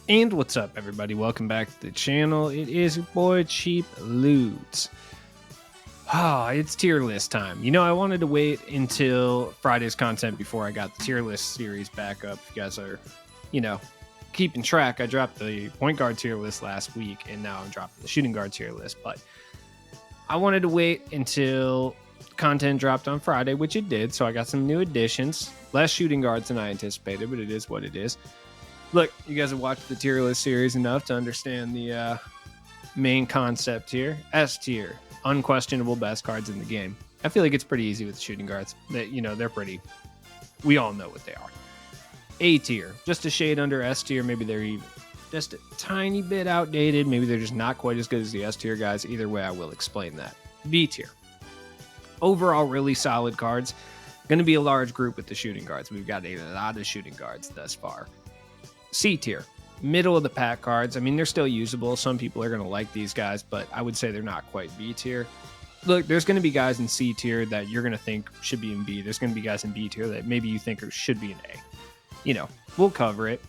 And what's up, everybody? Welcome back to the channel. It is your boy Cheap Loot. It's tier list time. I wanted to wait until Friday's content before I got the tier list series back up. If you guys are, keeping track, I dropped the point guard tier list last week, and now I'm dropping the shooting guard tier list. But I wanted to wait until content dropped on Friday, which it did. So I got some new additions. Less shooting guards than I anticipated, but it is what it is. Look, you guys have watched the tier list series enough to understand the main concept here. S tier, unquestionable best cards in the game. I feel like it's pretty easy with shooting guards. They're pretty. We all know what they are. A tier, just a shade under S tier. Maybe they're even just a tiny bit outdated. Maybe they're just not quite as good as the S tier guys. Either way, I will explain that. B tier, overall really solid cards. Going to be a large group with the shooting guards. We've got a lot of shooting guards thus far. C tier, middle of the pack cards. I mean, they're still usable. Some people are going to like these guys, but I would say they're not quite B tier. Look, there's going to be guys in C tier that you're going to think should be in B. There's going to be guys in B tier that maybe you think should be in A. We'll cover it.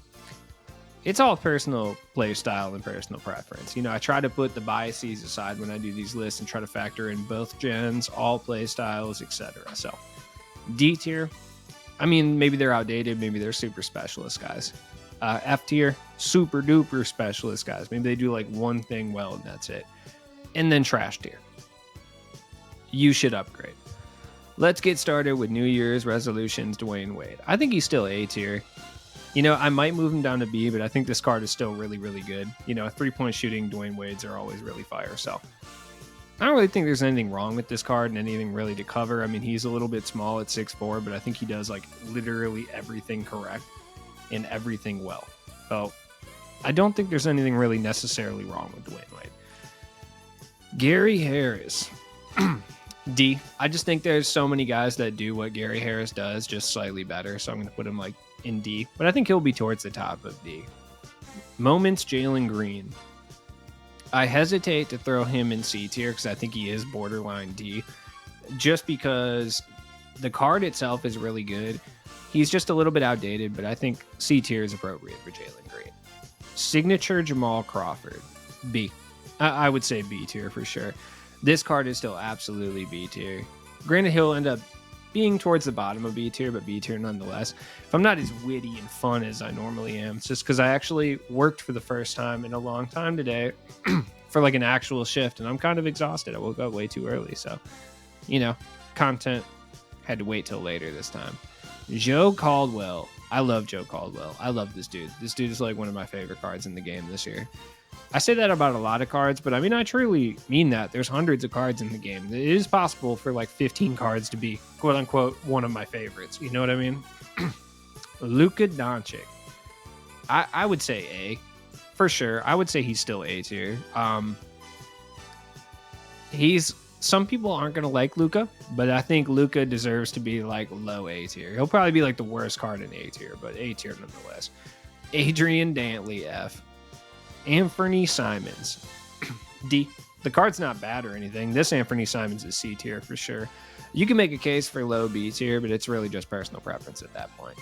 It's all personal play style and personal preference. I try to put the biases aside when I do these lists and try to factor in both gens, all play styles, etc. So, D tier, I mean, maybe they're outdated. Maybe they're super specialist guys. F tier, super duper specialist guys. Maybe they do like one thing well and that's it. And then trash tier. You should upgrade. Let's get started with New Year's resolutions, Dwayne Wade. I think he's still A tier. I might move him down to B, but I think this card is still really, really good. A 3-point shooting Dwayne Wade's are always really fire. So I don't really think there's anything wrong with this card and anything really to cover. I mean, he's a little bit small at 6'4", but I think he does like literally everything correct and everything well. So I don't think there's anything really necessarily wrong with Dwayne Wade. Gary Harris. D. I just think there's so many guys that do what Gary Harris does, just slightly better. So I'm going to put him like in D, but I think he'll be towards the top of D. Moments, Jalen Green. I hesitate to throw him in C tier because I think he is borderline D, just because the card itself is really good. He's just a little bit outdated, but I think C tier is appropriate for Jalen Green. Signature Jamal Crawford, B. I would say B tier for sure. This card is still absolutely B tier. Granted, he'll end up being towards the bottom of B tier, but B tier nonetheless. If I'm not as witty and fun as I normally am, it's just because I actually worked for the first time in a long time today for like an actual shift, and I'm kind of exhausted. I woke up way too early, so, content had to wait till later this time. Joe Caldwell. I love Joe Caldwell. I love this dude. This dude is like one of my favorite cards in the game this year. I say that about a lot of cards, but I mean, I truly mean that. There's hundreds of cards in the game. It is possible for like 15 cards to be, quote unquote, one of my favorites. You know what I mean? Luka Doncic. I would say A. For sure. I would say he's still A tier. Some people aren't going to like Luka, but I think Luka deserves to be like low A tier. He'll probably be like the worst card in A tier, but A tier nonetheless. Adrian Dantley, F. Anthony Simons, D. The card's not bad or anything. This Anthony Simons is C tier for sure. You can make a case for low B tier, but it's really just personal preference at that point.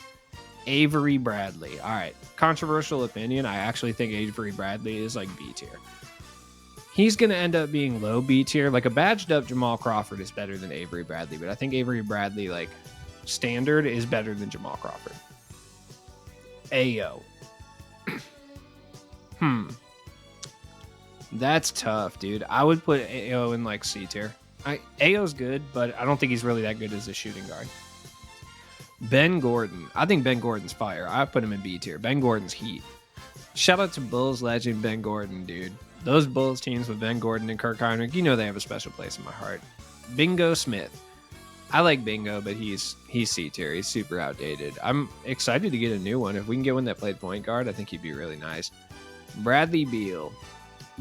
Avery Bradley. All right, controversial opinion. I actually think Avery Bradley is like B tier. He's going to end up being low B tier. Like a badged up Jamal Crawford is better than Avery Bradley, but I think Avery Bradley, like standard, is better than Jamal Crawford. Ayo. That's tough, dude. I would put AO in like C tier. AO's good, but I don't think he's really that good as a shooting guard. Ben Gordon. I think Ben Gordon's fire. I put him in B tier. Ben Gordon's heat. Shout out to Bulls legend Ben Gordon, dude. Those Bulls teams with Ben Gordon and Kirk Heinrich, they have a special place in my heart. Bingo Smith. I like Bingo, but he's C tier. He's super outdated. I'm excited to get a new one. If we can get one that played point guard, I think he'd be really nice. Bradley Beal,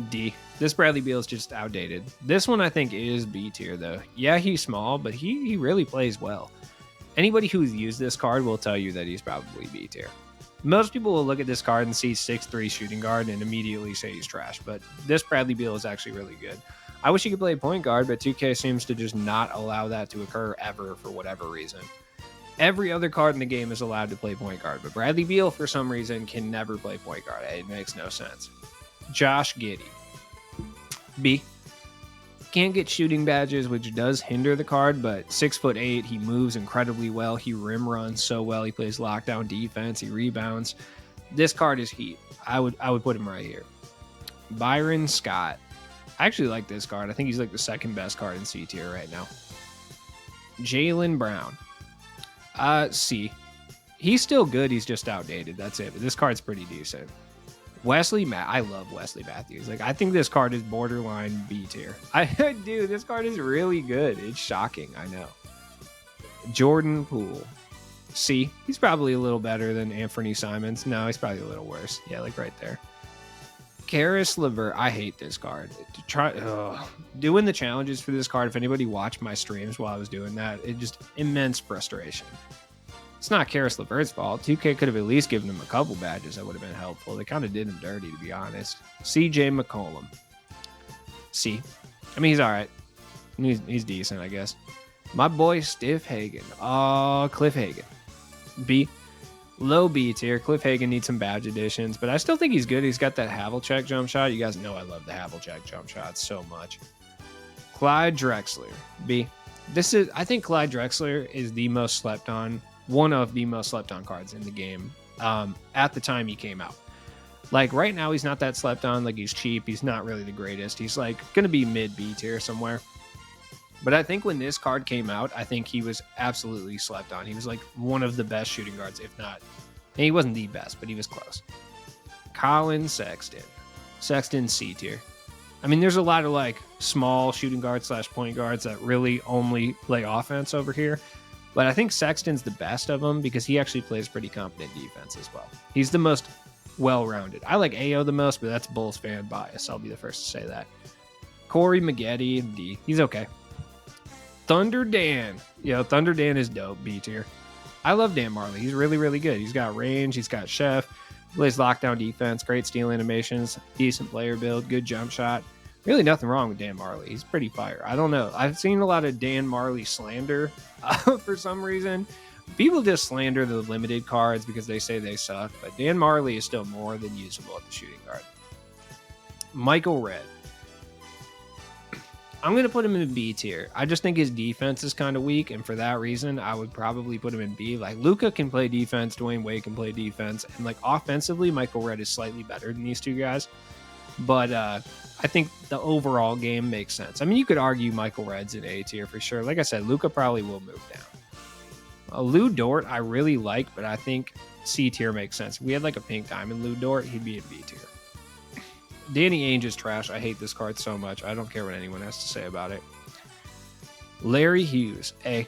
D. This Bradley Beal is just outdated. This one I think is B tier though. Yeah, he's small, but he really plays well. Anybody who's used this card will tell you that he's probably B tier. Most people will look at this card and see 6'3" shooting guard and immediately say he's trash, but this Bradley Beal is actually really good. I wish he could play point guard, but 2K seems to just not allow that to occur ever for whatever reason. Every other card in the game is allowed to play point guard, but Bradley Beal, for some reason, can never play point guard. It makes no sense. Josh Giddey. B. Can't get shooting badges, which does hinder the card, but 6'8", he moves incredibly well. He rim runs so well. He plays lockdown defense. He rebounds. This card is heat. I would put him right here. Byron Scott. I actually like this card. I think he's like the second best card in C tier right now. Jaylen Brown. C. He's still good. He's just outdated. That's it. But this card's pretty decent. I love Wesley Matthews. Like, I think this card is borderline B tier. Dude, this card is really good. It's shocking. I know. Jordan Poole. C. He's probably a little better than Anthony Simons. No, he's probably a little worse. Yeah, like right there. Caris LeVert. I hate this card. Doing the challenges for this card, if anybody watched my streams while I was doing that, it just immense frustration. It's not Caris LeVert's fault. 2K could have at least given him a couple badges that would have been helpful. They kind of did him dirty, to be honest. CJ McCollum. C. I mean, he's all right. He's decent, I guess. My boy, Stiff Hagen. Oh, Cliff Hagen. B. Low B tier. Cliff Hagen needs some badge additions, but I still think he's good. He's got that Havlicek jump shot. You guys know I love the Havlicek jump shot so much. Clyde Drexler. B. I think Clyde Drexler is the most slept on, one of the most slept on cards in the game at the time he came out. Like right now, he's not that slept on. Like he's cheap. He's not really the greatest. He's like going to be mid B tier somewhere. But I think when this card came out, I think he was absolutely slept on. He was like one of the best shooting guards, if not. And he wasn't the best, but he was close. Colin Sexton. Sexton C tier. I mean, there's a lot of like small shooting guards / point guards that really only play offense over here. But I think Sexton's the best of them because he actually plays pretty competent defense as well. He's the most well-rounded. I like AO the most, but that's Bulls fan bias. I'll be the first to say that. Corey Maggette, D. He's okay. Thunder Dan. Thunder Dan is dope, B tier. I love Dan Marley. He's really, really good. He's got range. He's got chef. He plays lockdown defense. Great steal animations. Decent player build. Good jump shot. Really nothing wrong with Dan Marley. He's pretty fire. I don't know. I've seen a lot of Dan Marley slander for some reason. People just slander the limited cards because they say they suck. But Dan Marley is still more than usable at the shooting guard. Michael Redd. I'm going to put him in B tier. I just think his defense is kind of weak, and for that reason, I would probably put him in B. Like, Luka can play defense, Dwayne Wade can play defense, and like offensively, Michael Redd is slightly better than these two guys. But I think the overall game makes sense. I mean, you could argue Michael Redd's in A tier for sure. Like I said, Luka probably will move down. Lou Dort, I really like, but I think C tier makes sense. If we had like a pink diamond Lou Dort, he'd be in B tier. Danny Ainge is trash. I hate this card so much. I don't care what anyone has to say about it. Larry Hughes, A.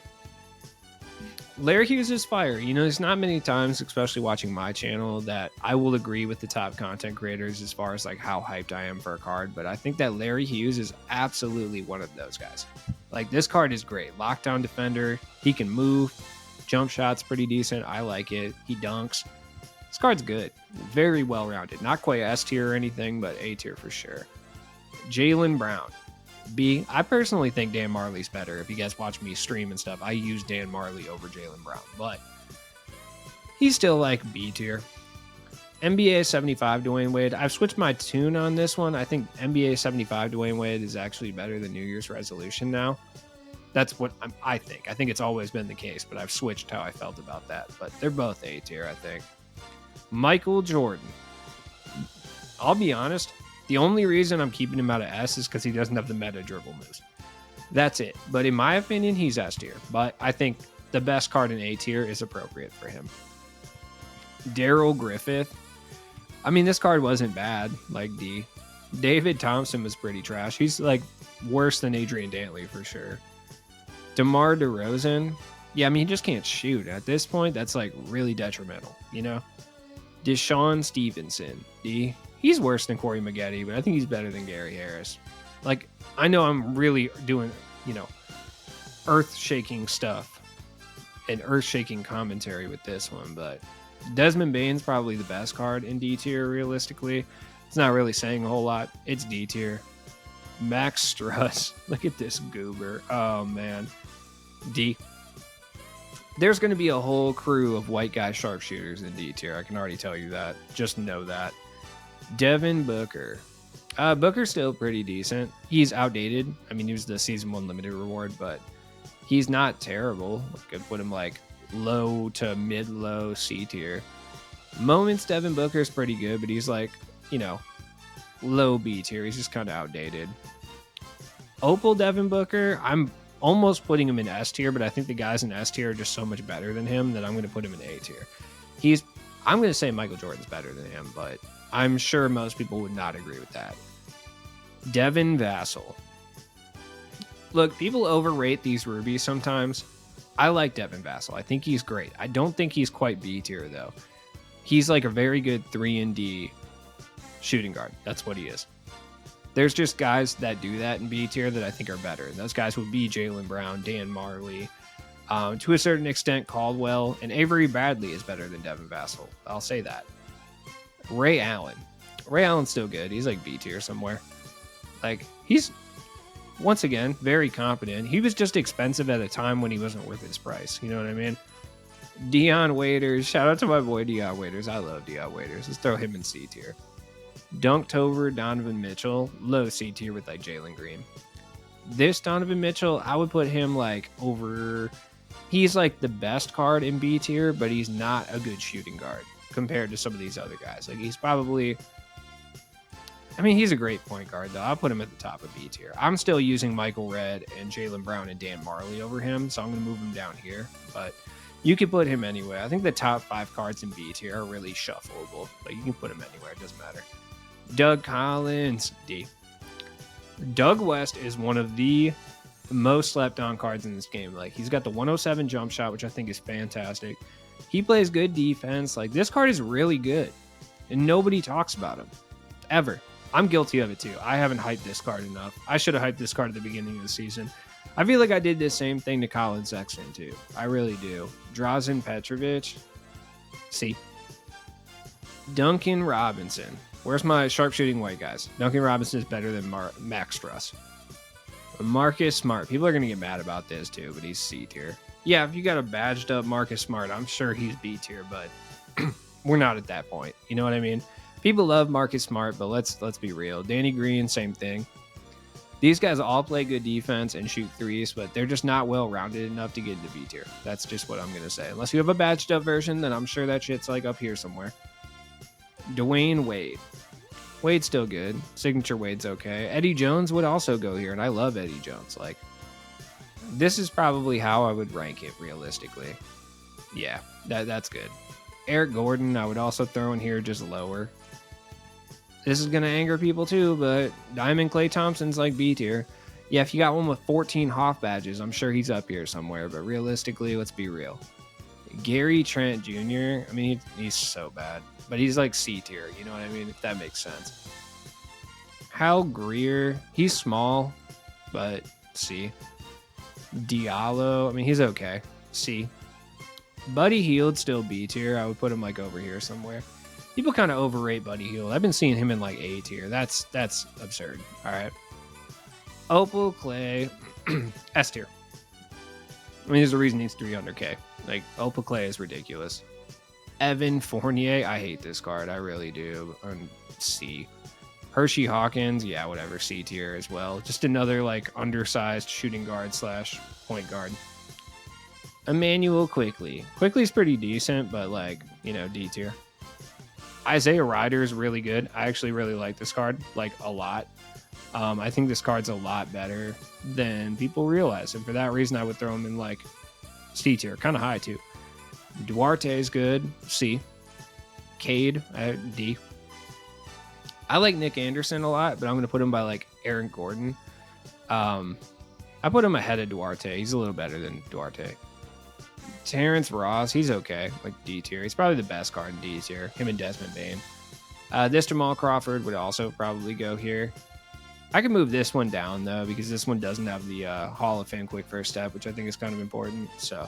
Larry Hughes is fire. There's not many times, especially watching my channel, that I will agree with the top content creators as far as like how hyped I am for a card. But I think that Larry Hughes is absolutely one of those guys. Like, this card is great. Lockdown defender. He can move. Jump shot's pretty decent. I like it. He dunks. This card's good. Very well-rounded. Not quite S tier or anything, but A tier for sure. Jaylen Brown. B. I personally think Dan Marley's better. If you guys watch me stream and stuff, I use Dan Marley over Jaylen Brown, but he's still like B tier. NBA 75 Dwayne Wade. I've switched my tune on this one. I think NBA 75 Dwayne Wade is actually better than New Year's resolution now. That's what I think. I think it's always been the case, but I've switched how I felt about that. But they're both A tier, I think. Michael Jordan. I'll be honest, the only reason I'm keeping him out of S is because he doesn't have the meta dribble moves. That's it. But in my opinion, he's S tier. But I think the best card in A tier is appropriate for him. Daryl Griffith. I mean, this card wasn't bad, like D. David Thompson was pretty trash. He's like worse than Adrian Dantley for sure. DeMar DeRozan. Yeah, I mean, he just can't shoot. At this point, that's like really detrimental, Deshaun Stevenson, D. He's worse than Corey Maggette, but I think he's better than Gary Harris. Like, I know I'm really doing, earth-shaking stuff and earth-shaking commentary with this one, but Desmond Bane's probably the best card in D tier, realistically. It's not really saying a whole lot. It's D tier. Max Strus. Look at this goober. Oh, man. D. There's going to be a whole crew of white guy sharpshooters in D tier. I can already tell you that. Just know that. Devin Booker. Booker's still pretty decent. He's outdated. I mean, he was the season 1 limited reward, but he's not terrible. I could put him like low to mid-low C tier. Moments Devin Booker's pretty good, but he's like, low B tier. He's just kind of outdated. Opal Devin Booker, I'm almost putting him in S tier, but I think the guys in S tier are just so much better than him that I'm going to put him in A tier. I'm going to say Michael Jordan's better than him, but I'm sure most people would not agree with that. Devin Vassell. Look, people overrate these rubies sometimes. I like Devin Vassell. I think he's great. I don't think he's quite B tier, though. He's like a very good 3-and-D shooting guard. That's what he is. There's just guys that do that in B tier that I think are better. And those guys would be Jaylen Brown, Dan Marley, to a certain extent, Caldwell, and Avery Bradley is better than Devin Vassell. I'll say that. Ray Allen. Ray Allen's still good. He's like B tier somewhere. Like, he's, once again, very competent. He was just expensive at a time when he wasn't worth his price. You know what I mean? Dion Waiters. Shout out to my boy Dion Waiters. I love Dion Waiters. Let's throw him in C tier. Dunktober Donovan Mitchell. Low C tier with like Jalen Green. This Donovan Mitchell, I would put him like over... He's like the best card in B tier, but he's not a good shooting guard compared to some of these other guys. Like, he's probably... I mean, he's a great point guard, though. I'll put him at the top of B tier. I'm still using Michael Redd and Jaylen Brown and Dan Marley over him, so I'm going to move him down here. But you could put him anywhere. I think the top 5 cards in B tier are really shuffleable, but you can put him anywhere. It doesn't matter. Doug Collins, D. Doug West is one of the most slept on cards in this game. Like, he's got the 107 jump shot, which I think is fantastic. He plays good defense. Like, this card is really good, and nobody talks about him ever. I'm guilty of it too. I haven't hyped this card enough. I should have hyped this card at the beginning of the season. I feel like I did this same thing to Colin Sexton too. I really do. Drazen Petrovic. C. Duncan Robinson. Where's my sharpshooting white guys? Duncan Robinson is better than Max Struss. Marcus Smart. People are going to get mad about this too, but he's C tier. Yeah, if you got a badged up Marcus Smart, I'm sure he's B tier, but we're not at that point. You know what I mean? People love Marcus Smart, but let's be real. Danny Green, same thing. These guys all play good defense and shoot threes, but they're just not well-rounded enough to get into B tier. That's just what I'm going to say. Unless you have a badged up version, then I'm sure that shit's like up here somewhere. Dwayne Wade. Wade's still good. Signature Wade's okay. Eddie Jones would also go here, and I love Eddie Jones. Like, this is probably how I would rank it realistically. Yeah, that's good. Eric Gordon, I would also throw in here just lower. This is going to anger people too, but Diamond Klay Thompson's like B tier. Yeah, if you got one with 14 Hoff badges, I'm sure he's up here somewhere, but realistically, let's be real. Gary Trent Jr., I mean, he's so bad, but he's like C tier, you know what I mean? If that makes sense. Hal Greer, he's small, but C. Diallo, I mean, he's okay. C. Buddy Hield, still B tier. I would put him like over here somewhere. People kind of overrate Buddy Hield. I've been seeing him in like A tier. That's absurd. All right. Opal Clay, S tier. I mean, there's a reason he's 300K. Like, Opal Clay is ridiculous. Evan Fournier, I hate this card. I really do. C. Hershey Hawkins, yeah, whatever. C tier as well. Just another like undersized shooting guard / point guard. Emmanuel Quickley. Quickley's pretty decent, but like, D tier. Isaiah Ryder is really good. I actually really like this card, like a lot. I think this card's a lot better than people realize. And for that reason, I would throw him in like C tier, kind of high too. Duarte is good, C. Cade, D. I like Nick Anderson a lot, but I'm going to put him by like Aaron Gordon. I put him ahead of Duarte. He's a little better than Duarte. Terrence Ross, he's okay, like D tier. He's probably the best card in D tier. Him and Desmond Bane. This Jamal Crawford would also probably go here. I could move this one down though, because this one doesn't have the Hall of Fame quick first step, which I think is kind of important. So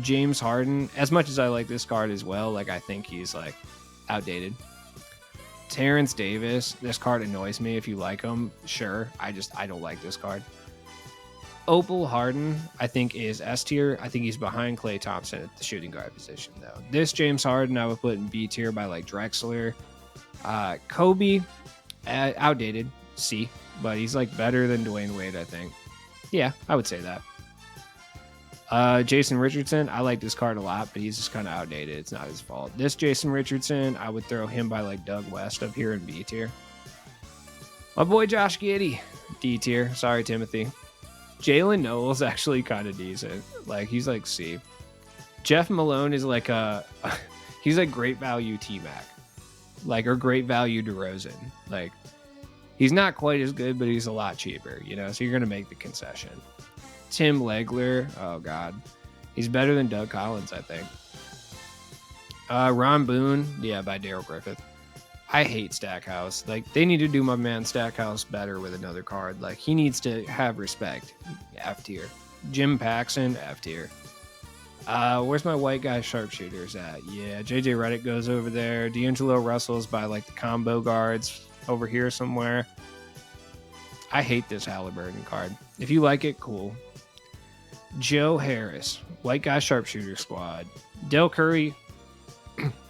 James Harden, as much as I like this card as well, like I think he's like outdated. Terrence Davis, this card annoys me. If you like him, sure. I don't like this card. Opal Harden, I think, is S tier. I think he's behind Klay Thompson at the shooting guard position, though. This James Harden, I would put in B tier by like Drexler. Kobe, outdated, C, but he's like better than Dwayne Wade, I think. Yeah, I would say that. Jason Richardson, I like this card a lot, but he's just kind of outdated. It's not his fault. This Jason Richardson, I would throw him by like Doug West up here in B tier. My boy Josh Giddey, D tier. Sorry, Timothy. Jalen Noel's actually kind of decent. Like, he's like C. Jeff Malone is like he's like great value T-Mac. Like, or great value DeRozan. Like, he's not quite as good, but he's a lot cheaper, you know? So you're going to make the concession. Tim Legler, oh God. He's better than Doug Collins, I think. Ron Boone, yeah, by Daryl Griffith. I hate Stackhouse. Like, they need to do my man Stackhouse better with another card. Like, he needs to have respect. F tier. Jim Paxson, F tier. Where's my white guy sharpshooters at? Yeah, JJ Redick goes over there. D'Angelo Russell's by like the combo guards over here somewhere. I hate this Halliburton card. If you like it, cool. Joe Harris, white guy sharpshooter squad. Del Curry,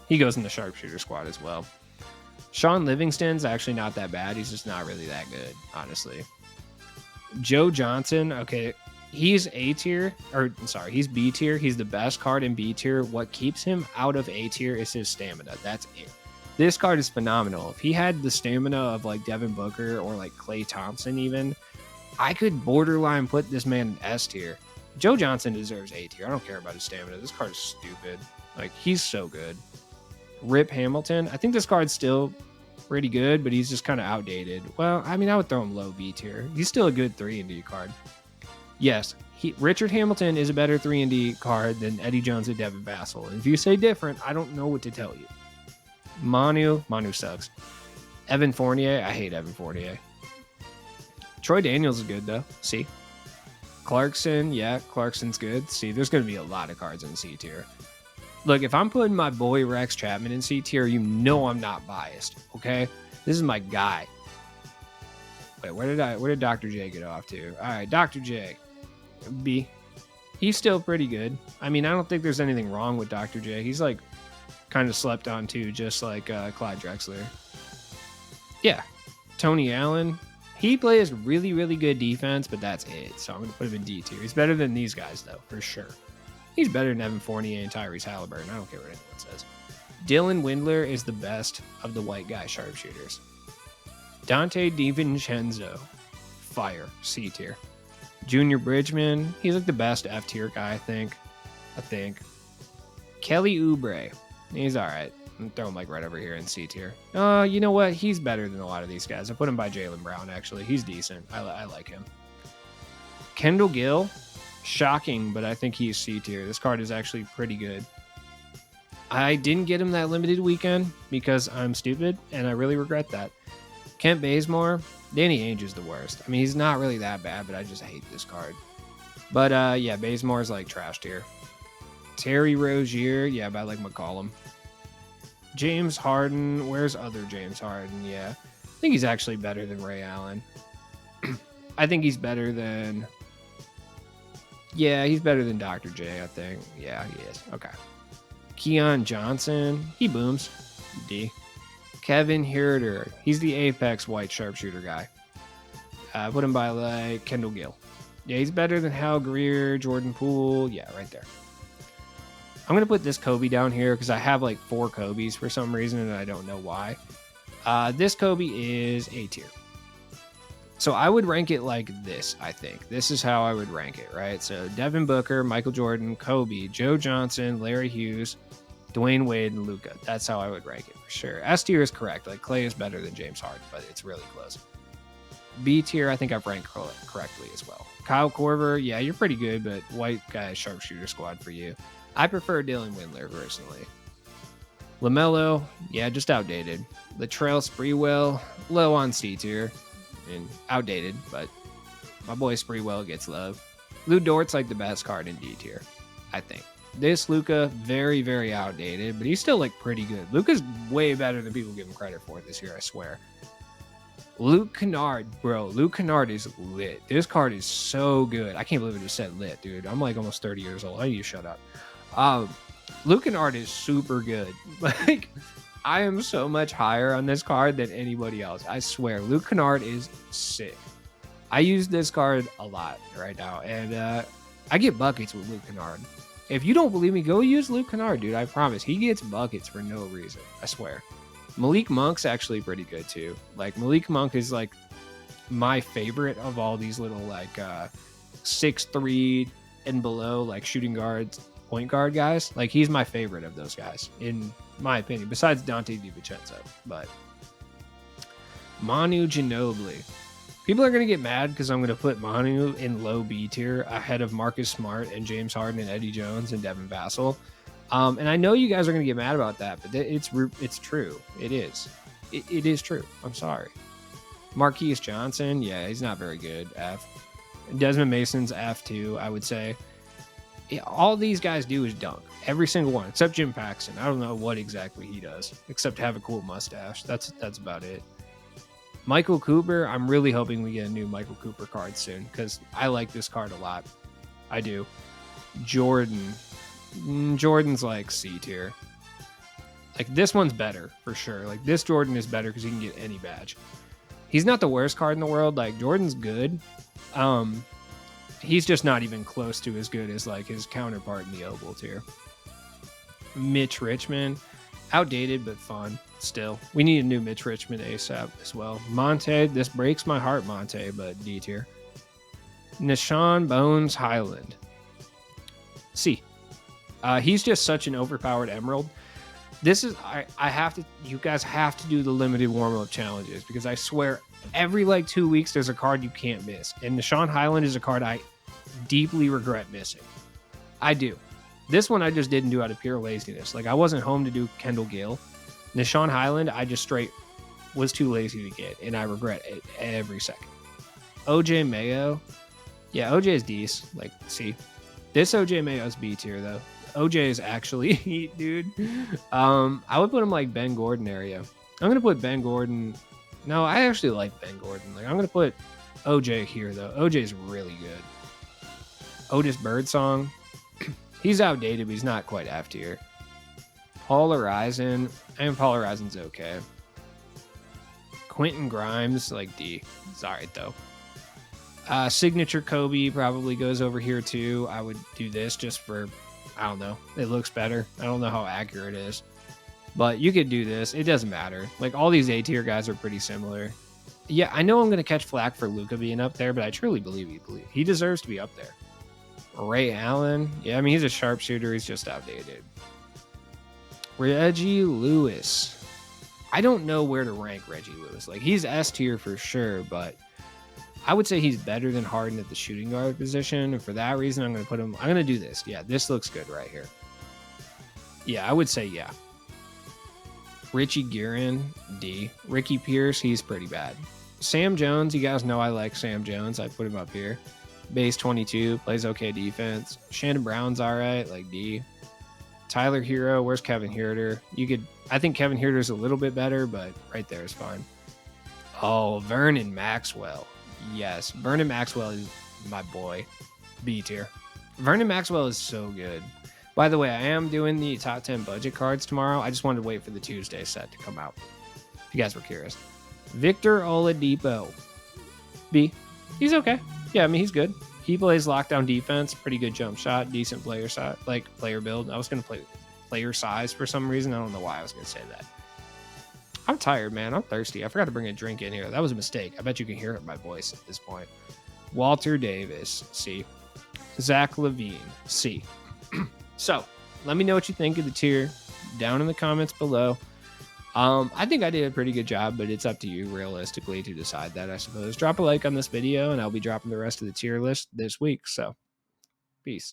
he goes in the sharpshooter squad as well. Sean Livingston's actually not that bad. He's just not really that good, honestly. Joe Johnson, okay, he's A tier, or sorry, he's B tier. He's the best card in B tier. What keeps him out of A tier is his stamina. That's it. This card is phenomenal. If he had the stamina of like Devin Booker or like Klay Thompson even, I could borderline put this man in S tier. Joe Johnson deserves A tier. I don't care about his stamina. This card is stupid. Like, he's so good. Rip Hamilton, I think this card's still pretty good, but he's just kind of outdated. Well, I mean, I would throw him low B tier. He's still a good 3-and-D card. Yes, Richard Hamilton is a better 3-and-D card than Eddie Jones and Devin Vassell. And if you say different, I don't know what to tell you. Manu sucks. Evan Fournier, I hate Evan Fournier. Troy Daniels is good, though. C. Clarkson, yeah, Clarkson's good. C, there's going to be a lot of cards in C tier. Look, if I'm putting my boy Rex Chapman in C tier, you know I'm not biased, okay? This is my guy. Wait, where did Dr. J get off to? All right, Dr. J. B. He's still pretty good. I mean, I don't think there's anything wrong with Dr. J. He's like kind of slept on too, just like Clyde Drexler. Yeah. Tony Allen. He plays really, really good defense, but that's it. So I'm going to put him in D tier. He's better than these guys, though, for sure. He's better than Evan Fournier and Tyrese Halliburton. I don't care what anyone says. Dylan Windler is the best of the white guy sharpshooters. Dante DiVincenzo, fire, C tier. Junior Bridgman, he's like the best F tier guy, I think. Kelly Oubre, he's all right. I'm throwing him like right over here in C tier. You know what? He's better than a lot of these guys. I put him by Jaylen Brown, actually. He's decent. I like him. Kendall Gill, shocking, but I think he's C tier. This card is actually pretty good. I didn't get him that limited weekend because I'm stupid, and I really regret that. Kent Bazemore, Danny Ainge is the worst. I mean, he's not really that bad, but I just hate this card. But yeah, Bazemore's like trash tier. Terry Rozier, yeah, but I like McCollum. James Harden, where's other James Harden? Yeah, I think he's actually better than Ray Allen. I think he's better than... Yeah, he's better than Dr. J, I think. Yeah, he is. Okay. Keon Johnson, he booms. D. Kevin Huerter, he's the apex white sharpshooter guy. Put him by like Kendall Gill. Yeah, he's better than Hal Greer, Jordan Poole. Yeah, right there. I'm going to put this Kobe down here because I have like 4 Kobes for some reason and I don't know why. This Kobe is A tier. So I would rank it like this, I think. This is how I would rank it, right? So Devin Booker, Michael Jordan, Kobe, Joe Johnson, Larry Hughes, Dwayne Wade, and Luka. That's how I would rank it for sure. S tier is correct. Like, Klay is better than James Harden, but it's really close. B tier, I think I've ranked correctly as well. Kyle Korver, yeah, you're pretty good, but white guy sharpshooter squad for you. I prefer Dylan Windler personally. LaMelo, yeah, just outdated. Latrell Sprewell, low on C tier. And outdated, but my boy Sprewell gets love. Lou Dort's like the best card in D tier, I think. This Luka, very, very outdated, but he's still like pretty good. Luka's way better than people give him credit for this year, I swear. Luke Kennard, bro. Luke Kennard is lit. This card is so good. I can't believe it just said lit, dude. I'm like almost 30 years old. I need to shut up. Um, Luke Kennard is super good. Like, I am so much higher on this card than anybody else. I swear, Luke Kennard is sick. I use this card a lot right now, and I get buckets with Luke Kennard. If you don't believe me, go use Luke Kennard, dude. I promise. He gets buckets for no reason. I swear. Malik Monk's actually pretty good too. Like, Malik Monk is like my favorite of all these little like 6'3" and below like shooting guards, point guard guys. Like, he's my favorite of those guys in my opinion, besides Dante DiVincenzo. But Manu Ginobili. People are going to get mad because I'm going to put Manu in low B tier ahead of Marcus Smart and James Harden and Eddie Jones and Devin Vassell. And I know you guys are going to get mad about that, but it's true. It is. It is true. I'm sorry. Marquise Johnson, yeah, he's not very good. F. Desmond Mason's F2, I would say. Yeah, all these guys do is dunk. Every single one, except Jim Paxson. I don't know what exactly he does, except have a cool mustache. That's about it. Michael Cooper, I'm really hoping we get a new Michael Cooper card soon because I like this card a lot. I do. Jordan. Jordan's like C tier. Like, this one's better for sure. Like, this Jordan is better because you can get any badge. He's not the worst card in the world. Like, Jordan's good. He's just not even close to as good as like his counterpart in the Oval tier. Mitch Richmond, outdated but fun. Still, we need a new Mitch Richmond ASAP as well. Monte, this breaks my heart, Monte, but D tier. Nishan Bones Highland. C. He's just such an overpowered Emerald. This is, I have to, you guys have to do the limited warm-up challenges because I swear every like 2 weeks there's a card you can't miss. And Nishan Highland is a card I deeply regret missing. I do. This one I just didn't do out of pure laziness. Like, I wasn't home to do Kendall Gill. Nishan Highland, I just straight was too lazy to get, and I regret it every second. OJ Mayo. Yeah, OJ is D's. Like, see. This OJ Mayo is B tier, though. OJ is actually heat, dude. I would put him like Ben Gordon area. I'm going to put Ben Gordon. No, I actually like Ben Gordon. Like, I'm going to put OJ here, though. OJ is really good. Otis Birdsong. He's outdated, but he's not quite F tier. Paul Horizon. And Paul Horizon's okay. Quentin Grimes, like D. It's alright, though. Signature Kobe probably goes over here, too. I would do this just for, I don't know. It looks better. I don't know how accurate it is. But you could do this. It doesn't matter. Like, all these A-tier guys are pretty similar. Yeah, I know I'm going to catch flack for Luka being up there, but I truly believe he deserves to be up there. Ray Allen. Yeah, I mean, he's a sharpshooter. He's just outdated. Reggie Lewis. I don't know where to rank Reggie Lewis. Like, he's S tier for sure, but I would say he's better than Harden at the shooting guard position. And for that reason, I'm going to put him. I'm going to do this. Yeah, this looks good right here. Yeah, I would say yeah. Richie Guerin, D. Ricky Pierce, he's pretty bad. Sam Jones, you guys know I like Sam Jones. I put him up here. Base 22, plays okay defense. Shannon Brown's all right, like D. Tyler Hero, where's Kevin Huerter? I think Kevin Huerter's a little bit better, but right there is fine. Oh, Vernon Maxwell. Yes, Vernon Maxwell is my boy. B tier. Vernon Maxwell is so good. By the way, I am doing the top 10 budget cards tomorrow. I just wanted to wait for the Tuesday set to come out, if you guys were curious. Victor Oladipo. B. He's okay. Yeah, I mean, he's good. He plays lockdown defense, pretty good jump shot, decent player shot, like player build. I was going to play player size for some reason. I don't know why I was going to say that. I'm tired, man. I'm thirsty. I forgot to bring a drink in here. That was a mistake. I bet you can hear it in my voice at this point. Walter Davis, C. Zach Levine, C. So, let me know what you think of the tier down in the comments below. I think I did a pretty good job, but it's up to you realistically to decide that, I suppose. Drop a like on this video, and I'll be dropping the rest of the tier list this week. So, peace.